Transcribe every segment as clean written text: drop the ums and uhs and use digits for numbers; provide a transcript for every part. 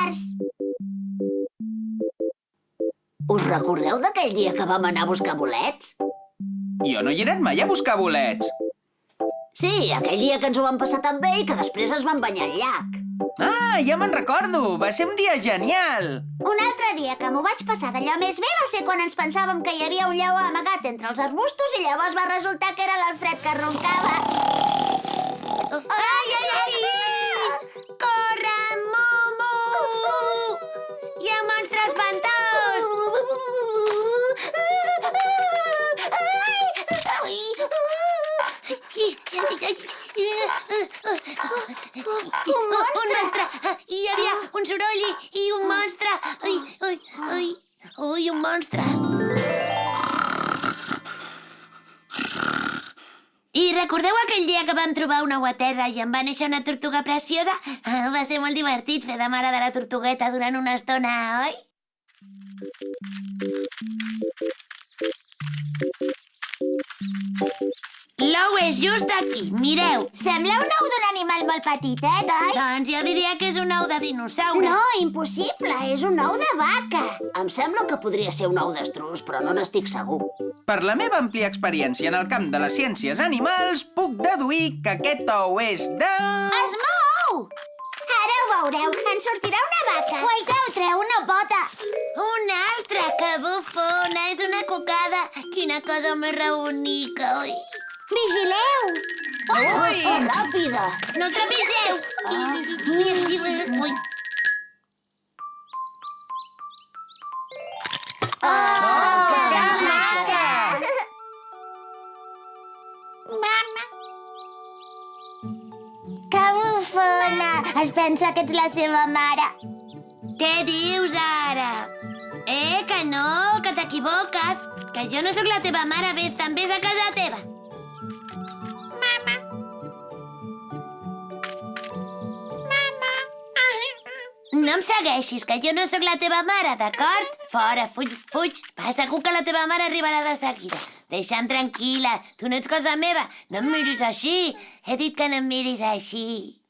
març. Us recordeu d'aquell dia que vam anar a buscar bolets? Jo no hi he anat mai a buscar bolets. Sí, aquell dia que ens ho vam passar tan bé i que després ens vam banyar al llac. Ah, ja me'n recordo! Va ser un dia genial! Un altre dia que m'ho vaig passar d'allò més bé va ser quan ens pensàvem que hi havia un lleó amagat entre els arbustos i llavors va resultar que era l'Alfred que roncava. Ai, ai, ai! Corre, Momo! Hi ha monstres ventós! Un monstre! Hi havia un soroll i un monstre! Ui, un monstre! I recordeu aquell dia que vam trobar un ou a terra i em va néixer una tortuga preciosa? Va ser molt divertit fer de mare de la tortugueta durant una estona, oi? L'ou és just aquí, mireu. Sembla un ou d'un animal molt petitet, oi? Doncs jo diria que és un ou de dinosaure. No, impossible, és un ou de vaca. Em sembla que podria ser un ou d'estruç, però no n'estic segur. Per la meva àmplia experiència en el camp de les ciències animals, puc deduir que aquest ou és de... Es mou! Ara ho veureu, en sortirà una vaca. Guaiteu, treu una pota. Una altra, que bufona, és una cocada. Quina cosa més rebonica, oi? Vigileu! Ui! Ràpida! No el trepitgeu! Ui! Oh, que maca! Mama! Que bufona! Es pensa que ets la seva mare. Què dius, ara? Que no, que t'equivoques. Que jo no sóc la teva mare, vés-te'n, vés a casa teva. No em segueixis, que jo no sóc la teva mare, d'acord? Fora, fuig, fuig. Va, segur que la teva mare arribarà de seguida. Deixa'm tranquil·la. Tu no ets cosa meva. No em miris així. He dit que no em miris així.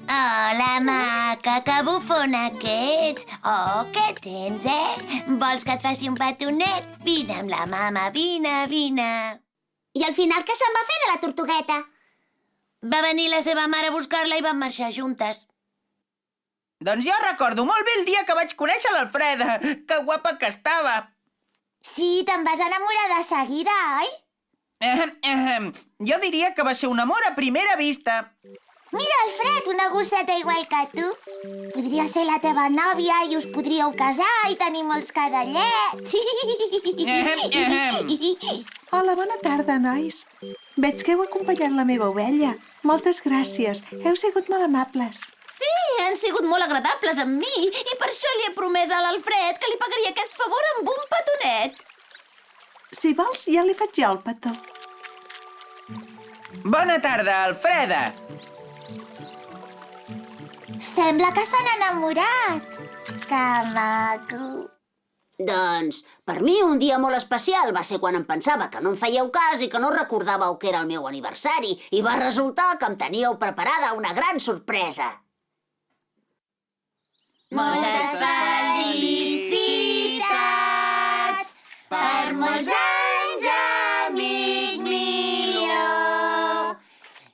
Hola, maca, que bufona que ets. Oh, què tens, Vols que et faci un petonet? Vine amb la mama, vine, vine. I al final què se'n va fer de la tortugueta? Va venir la seva mare a buscar-la i van marxar juntes. Doncs jo recordo molt bé el dia que vaig conèixer l'Alfreda. Que guapa que estava. Sí, te'n vas enamorar de seguida, oi? Jo diria que va ser un amor a primera vista. Mira, Alfred, una gosseta igual que tu. Podria ser la teva nòvia i us podríeu casar i tenir molts cadallets. Hola, bona tarda, nois. Veig que heu acompanyat la meva ovella. Moltes gràcies. Heu sigut molt amables. Sí, han sigut molt agradables amb mi i per això li he promès a l'Alfred que li pagaria aquest favor amb un petonet. Si vols, ja li faig jo el petó. Bona tarda, Alfreda. Sembla que s'han enamorat. Que maco. Doncs, per mi un dia molt especial va ser quan em pensava que no em fèieu cas i que no recordàveu que era el meu aniversari i va resultar que em teníeu preparada una gran sorpresa. Moltes felicitats per molts anys, amic Milo,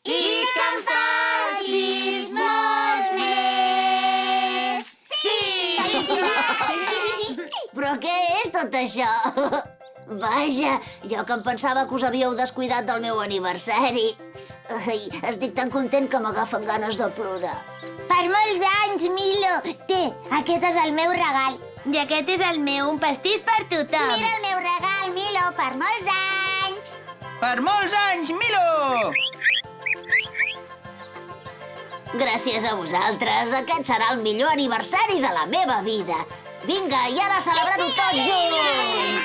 i que en facis molts més. Sí! Però què és tot això? Vaja, jo que em pensava que us havíeu descuidat del meu aniversari. Ai, estic tan content que m'agafen ganes de plorar. Per molts anys, Milo. Té, aquest és el meu regal. I aquest és el meu, un pastís per tothom. Mira el meu regal, Milo, per molts anys. Per molts anys, Milo! Gràcies a vosaltres, aquest serà el millor aniversari de la meva vida. Vinga, i ara celebrar-ho tots junts!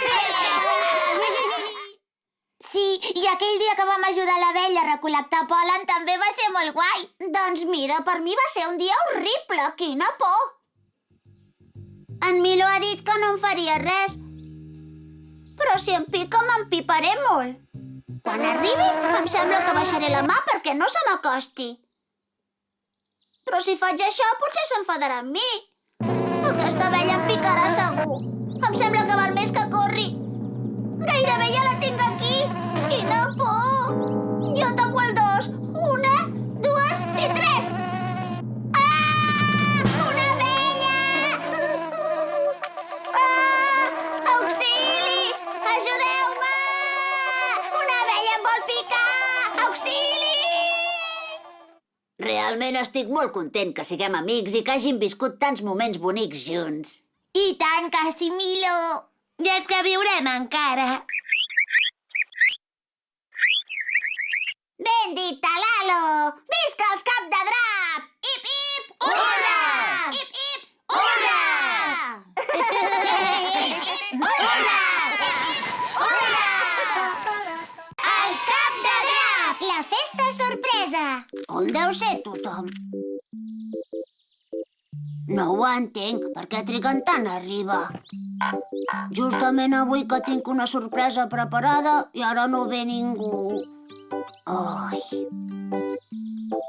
Sí, i aquell dia que vam ajudar l'abella a recol·lectar pol·len també va ser molt guai. Doncs mira, per mi va ser un dia horrible, quina por. En Milo ha dit que no em faria res. Però si em pica, m'empiparé molt. Quan Quan arribi, em sembla que baixaré la mà perquè no se m'acosti. Però si faig això, potser s'enfadarà amb mi. Aquesta abella em picarà segur. Em sembla que val més que corri. Gairebé ja la tinc aquí. Quina por! Jo toco el 2. 1, 2 i 3. Ah! Una abella! Ah! Auxili! Ajudeu-me! Una abella em vol picar! Auxili! Realment estic molt content que siguem amics i que hàgim viscut tants moments bonics junts. I tant, Casimiro! I els que viurem encara. Ben dit, Talalo! Visca els cap de drap! Hip, hip, hurra! Hip, hip, hurra! Hurra! Hurra! Els cap de drap! La festa sorpresa! On deu ser tothom? No ho entenc. Per què triguen tant a arribar? Justament avui que tinc una sorpresa preparada i ara no ve ningú. Ai.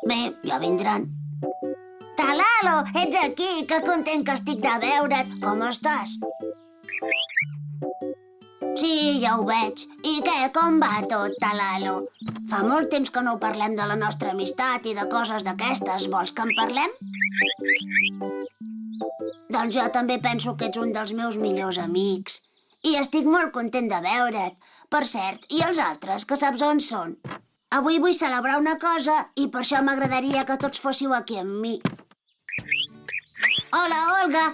Bé, ja vindran. Talalo, ets aquí, que content que estic de veure't. Com estàs? Sí, ja ho veig. I què, com va tot, Talalo? Fa molt temps que no parlem de la nostra amistat i de coses d'aquestes. Vols que en parlem? Doncs jo també penso que ets un dels meus millors amics. I estic molt content de veure't. Per cert, i els altres, que saps on són? Avui vull celebrar una cosa i per això m'agradaria que tots fóssiu aquí amb mi. Hola, Olga!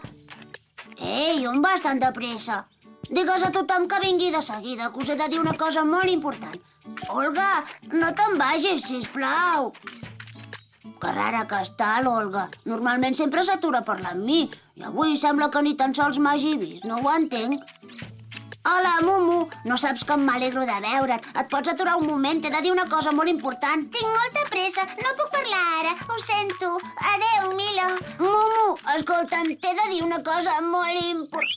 Ei, on vas tan de pressa? Digues a tothom que vingui de seguida, que us he de dir una cosa molt important. Olga, no te'n vagis, sisplau. Que rara que està, l'Olga. Normalment sempre s'atura parlant amb mi. I avui sembla que ni tan sols m'hagi vist. No ho entenc. Hola, Mumu. No saps com m'alegro de veure't. Et pots aturar un moment? T'he de dir una cosa molt important. Tinc molta pressa. No puc parlar ara. Ho sento. Adéu, Milo. Mumu, escolta'm, t'he de dir una cosa molt important.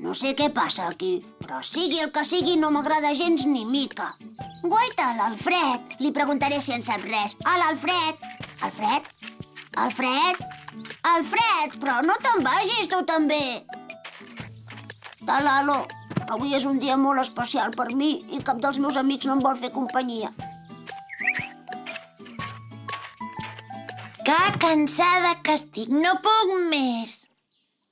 No sé què passa aquí, però sigui el que sigui no m'agrada gens ni mica. Guaita, l'Alfred. Li preguntaré si en sap res. Hola, Alfred. Alfred? Alfred? Alfred, però no te'n vagis, tu també. Talalo, avui és un dia molt especial per mi i cap dels meus amics no em vol fer companyia. Que cansada que estic, no puc més.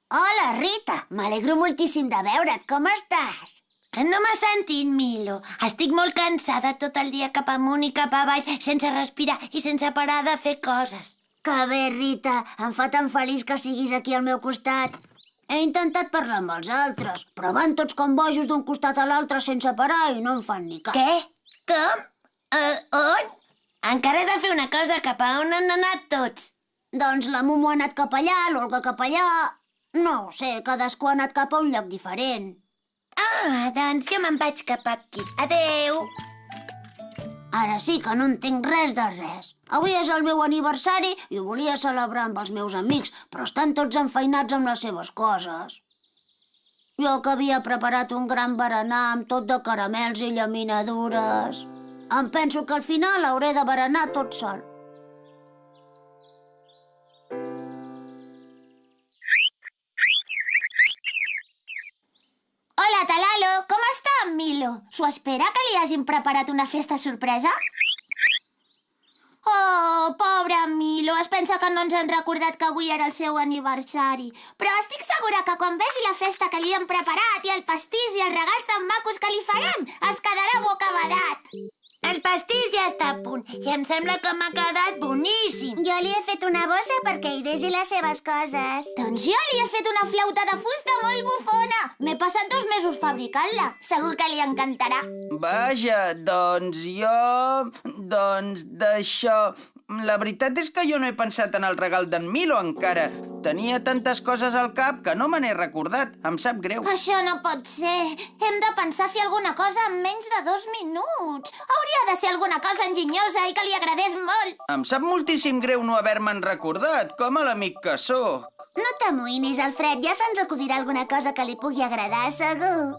Hola, Rita. M'alegro moltíssim de veure't. Com estàs? Que no m'has sentit, Milo. Estic molt cansada tot el dia cap amunt i cap avall, sense respirar i sense parar de fer coses. Que bé, Rita. Em fa tan feliç que siguis aquí al meu costat. He intentat parlar amb els altres, però van tots com bojos d'un costat a l'altre sense parar i no em fan ni cas. Què? Com? On? Encara he de fer una cosa. Cap a on han anat tots? Doncs la Mumu ha anat cap allà, l'Olga cap allà... No ho sé, cadascú ha anat cap a un lloc diferent. Ah, doncs jo me'n vaig cap aquí. Adéu. Ara sí que no entenc res de res. Avui és el meu aniversari i ho volia celebrar amb els meus amics, però estan tots enfeinats amb les seves coses. Jo que havia preparat un gran berenar amb tot de caramels i llaminadures. Em penso que al final hauré de berenar tot sol. Hola, Talalo, com està en Milo? S'ho espera que li hagin preparat una festa sorpresa? Oh, pobre Milo, es pensa que no ens han recordat que avui era el seu aniversari. Però estic segura que quan vegi la festa que li hem preparat i el pastís i els regals tan macos que li farem, es quedarà bocabadat. El pastís ja està a punt i em sembla que m'ha quedat boníssim. Jo li he fet una bossa perquè hi deixi les seves coses. Doncs jo li he fet una flauta de fusta molt bufona. M'he passat 2 mesos fabricant-la. Segur que li encantarà. Vaja, doncs jo... Doncs d'això... La veritat és que jo no he pensat en el regal d'en Milo encara. Tenia tantes coses al cap que no me n'he recordat. Em sap greu. Això no pot ser. Hem de pensar a fer alguna cosa en menys de 2 minuts. Hauria de ser alguna cosa enginyosa i que li agradés molt. Em sap moltíssim greu no haver-me'n recordat, com a l'amic que sóc. No t'amoïnis, Alfred. Ja se'ns acudirà alguna cosa que li pugui agradar, segur.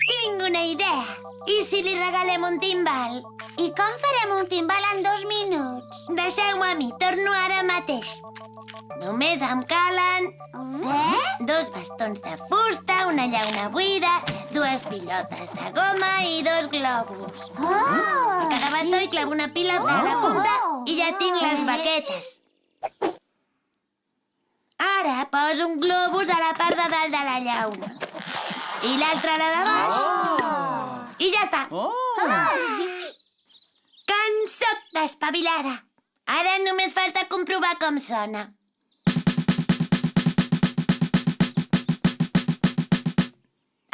Tinc una idea. I si li regalem un timbal? I com farem un timbal en 2 minuts? Deixeu-me a mi, torno ara mateix. Només em calen 2 bastons de fusta, una llauna buida, 2 pilotes de goma i 2 globus. A cada bastó hi clavo una pilota a la punta i ja tinc les baquetes. Ara poso un globus a la part de dalt de la llauna. I l'altre a la de baix. I ja està. Que en soc d'espavilada. Ara només falta comprovar com sona.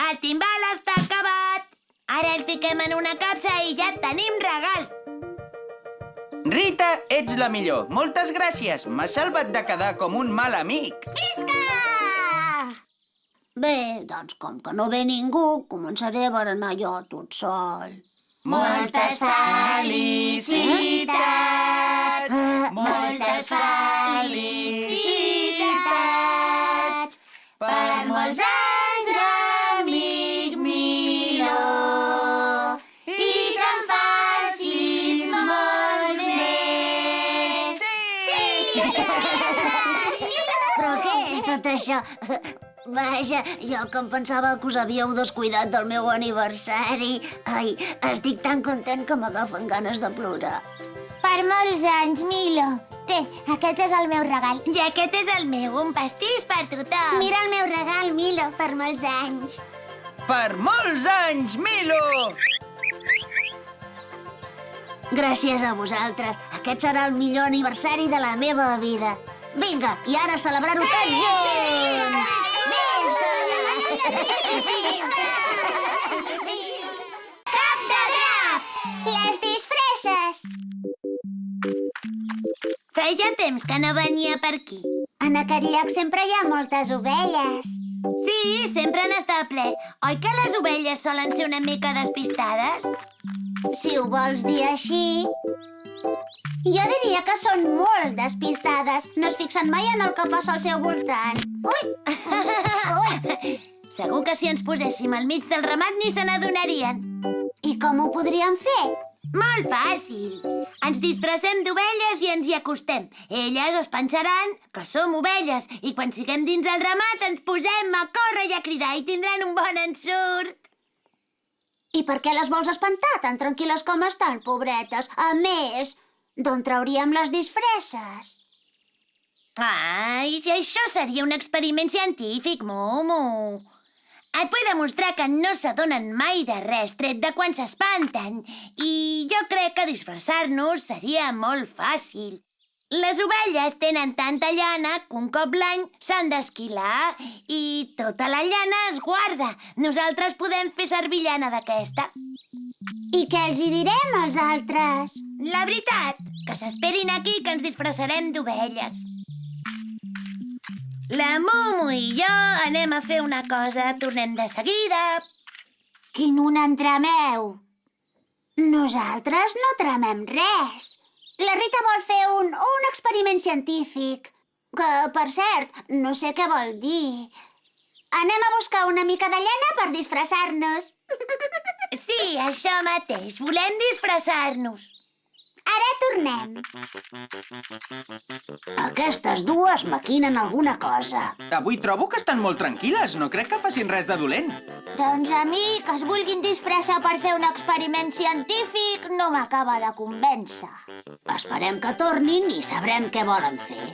El timbal està acabat. Ara el fiquem en una capsa i ja tenim regal. Rita, ets la millor. Moltes gràcies. M'has salvat de quedar com un mal amic. Visca! Bé, doncs com que no ve ningú, començaré a berenar jo tot sol. Moltes felicitats! Moltes felicitats! Per molts anys, amic Milo! I que en facis molts més! Però què és tot això? Vaja, jo que em pensava que us havíeu descuidat del meu aniversari. Ai, estic tan content que m'agafen ganes de plorar. Per molts anys, Milo. Té, aquest és el meu regal. I aquest és el meu, un pastís per tothom. Mira el meu regal, Milo, per molts anys. Per molts anys, Milo! Gràcies a vosaltres. Aquest serà el millor aniversari de la meva vida. Vinga, i ara celebrar-ho tots junts! Cap de drap! Les disfresses! Feia temps que no venia per aquí. En aquest lloc sempre hi ha moltes ovelles. Sí, sempre n'està ple. Oi que les ovelles solen ser una mica despistades? Si ho vols dir així... Jo diria que són molt despistades. No es fixen mai en el que passa al seu voltant. Ui! Ui! Segur que si ens poséssim al mig del ramat ni se n'adonarien. I com ho podríem fer? Molt fàcil. Ens disfressem d'ovelles i ens hi acostem. Elles es pensaran que som ovelles i quan siguem dins el ramat ens posem a córrer i a cridar i tindran un bon ensurt. I per què les vols espantar tan tranquil·les com estan, pobretes? A més, d'on trauríem les disfresses? Ai, això seria un experiment científic, Momo. Et vull demostrar que no s'adonen mai de res, tret de quan s'espanten. I jo crec que disfressar-nos seria molt fàcil. Les ovelles tenen tanta llana que un cop l'any s'han d'esquilar i tota la llana es guarda. Nosaltres podem fer servir llana d'aquesta. I què els hi direm als altres? La veritat, que s'esperin aquí que ens disfressarem d'ovelles. La Momo i jo anem a fer una cosa. Tornem de seguida. Quin un entremeu! Nosaltres no tramem res. La Rita vol fer un experiment científic. Que, per cert, no sé què vol dir. Anem a buscar una mica de llana per disfressar-nos. Sí, això mateix. Volem disfressar-nos. Ara tornem. Aquestes dues maquinen alguna cosa. Avui trobo que estan molt tranquil·les. No crec que facin res de dolent. Doncs a mi, que es vulguin disfressar per fer un experiment científic, no m'acaba de convèncer. Esperem que tornin i sabrem què volen fer.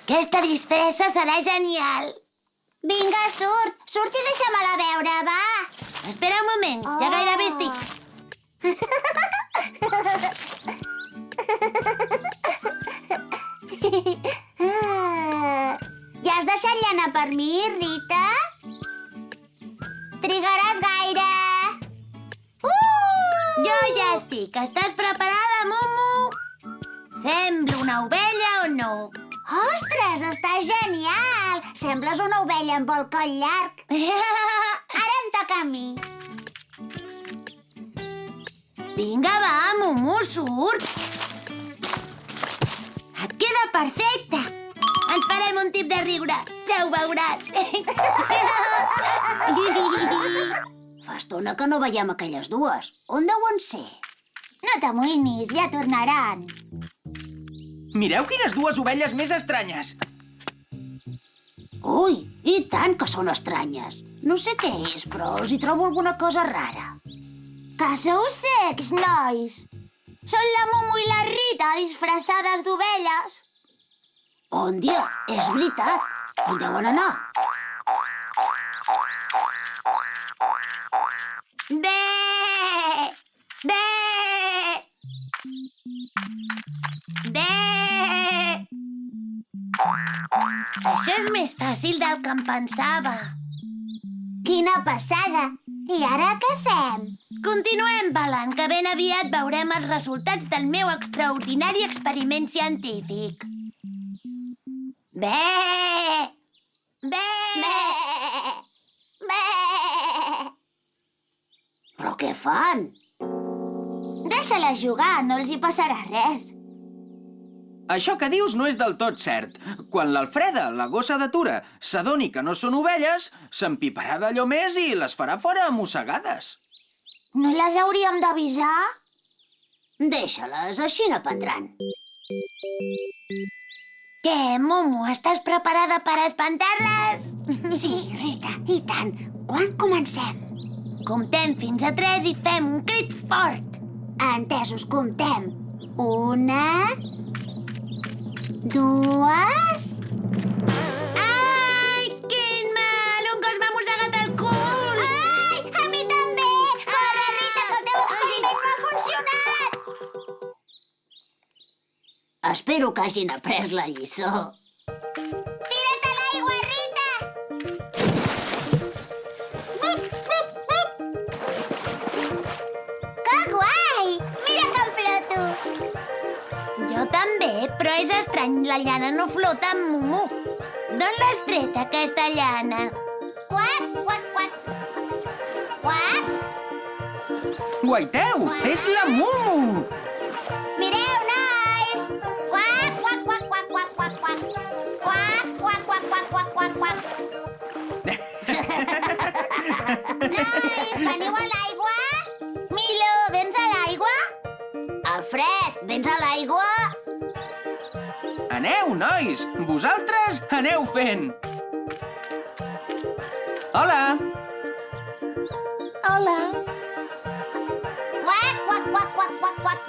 Aquesta disfressa serà genial. Vinga, surt i deixa-me-la veure, va. Espera un moment, ja gairebé estic. Ja has deixat llana per mi, Rita? Trigaràs gaire. Jo ja estic. Estàs preparada, Momo? Semblo una ovella o no? Ostres, està genial! Sembles una ovella amb el coll llarg. Ara em toca a mi. Vinga, va, Momo, surt. Et queda perfecte. Ens farem un tip de riure. Ja ho veuràs. Fa estona que no veiem aquelles dues. On deuen ser? No t'amoïnis, ja tornaran. Mireu quines dues ovelles més estranyes. Ui, i tant que són estranyes. No sé què és, però els hi trobo alguna cosa rara. Que sou secs, nois! Són la Momo i la Rita disfressades d'ovelles. On dia, és veritat. On deuen anar? Bé! Bé! Bé! Això és més fàcil del que em pensava. Quina passada! I ara què fem? Continuem ballant, que ben aviat veurem els resultats del meu extraordinari experiment científic. Bé! Bé! Bé! Però què fan? Deixa-la jugar, no els hi passarà res. Això que dius no és del tot cert. Quan l'Alfreda, la gossa d'atura, s'adoni que no són ovelles, s'empiparà d'allò més i les farà fora a mossegades. No les hauríem d'avisar? Deixa-les, així n'aprendran. Què, Momo, estàs preparada per espantar-les? Sí, Rita, i tant. Quan comencem? Comptem fins a 3 i fem un crit fort. Entesos, comptem. 1, 2... Ai, quin mal! Un gos m'ha mossegat el cul! Ai, a mi també! Corre, Rita, que el teu experiment no ha funcionat! Espero que hagin après la lliçó. Tira't a l'aigua, Rita! Que guai! Mira que em floto! Jo també, però és estrany, la llana no flota amb Momo. D'on l'has tret, aquesta llana? Quac, quac, quac. Quac! Guaiteu, és la Momo! Mireu, nois! Quac, quac, quac, quac, quac, quac, quac. Quac, quac, quac, quac, quac, quac, quac. Nois, veniu a l'aigua? Milo, vens a l'aigua? Alfred, vens a l'aigua? Aneu, nois! Vosaltres aneu fent! Hola! Hola. Quac, quac, quac, quac, quac, quac.